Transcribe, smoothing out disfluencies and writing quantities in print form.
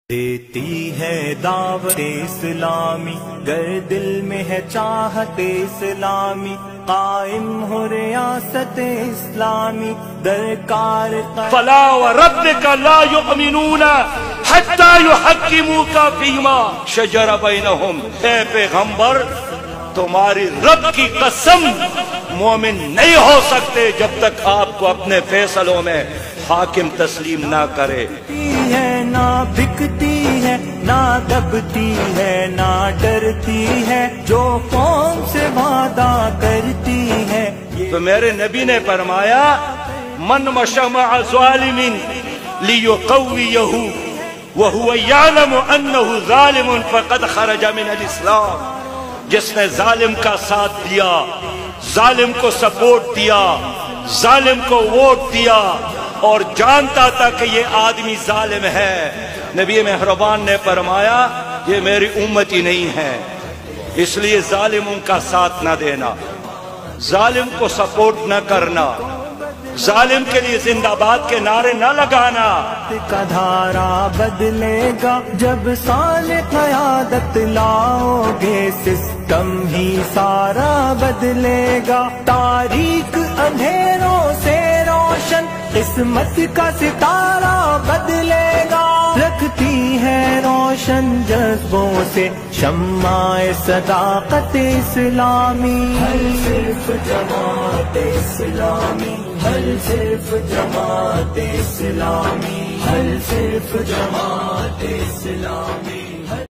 دیتی ہے دعوت اسلامی، گر دل میں ہے چاہت اسلامی، قائم ہو ریاست اسلامی درکار فلا وربک لا یؤمنون حتی یحکموک فیما شجر بینہم۔ اے پیغمبر، تمہاری رب کی قسم مومن نہیں ہو سکتے جب تک آپ کو اپنے فیصلوں میں حاکم تسلیم نہ کرے۔ ہے نہ بکتی ہے نہ دبتی ہے نہ ڈرتی ہے، جو قوم سے وعدہ کرتی ہے۔ تو میرے نبی نے فرمایا من مشى مع ظالم لیقویہ وهو یعلم انه ظالم فقد خرج من الاسلام۔ جس نے ظالم کا ساتھ دیا، ظالم کو سپورٹ دیا، ظالم کو ووٹ دیا اور جانتا تھا کہ یہ آدمی ظالم ہے، نبی مہربان نے فرمایا یہ میری امتی نہیں ہے، اس لیے ظالموں کا ساتھ نہ دینا، ظالم کو سپورٹ نہ کرنا، ظالم کے لیے زندہ باد کے نعرے نہ لگانا۔ کا دھارا بدلے گا جب صالح قیادت لاؤ گے، سسٹم ہی سارا بدلے گا، تاریک اندھیروں سے روشن قسمت کا ستارہ بدلے گا، رکھتی ہے روشن جذبوں سے شمع صداقت اسلامی۔ ہر صرف جماعت اسلامی، ہر صرف جماعت اسلامی، ہر صرف جماعت اسلامی۔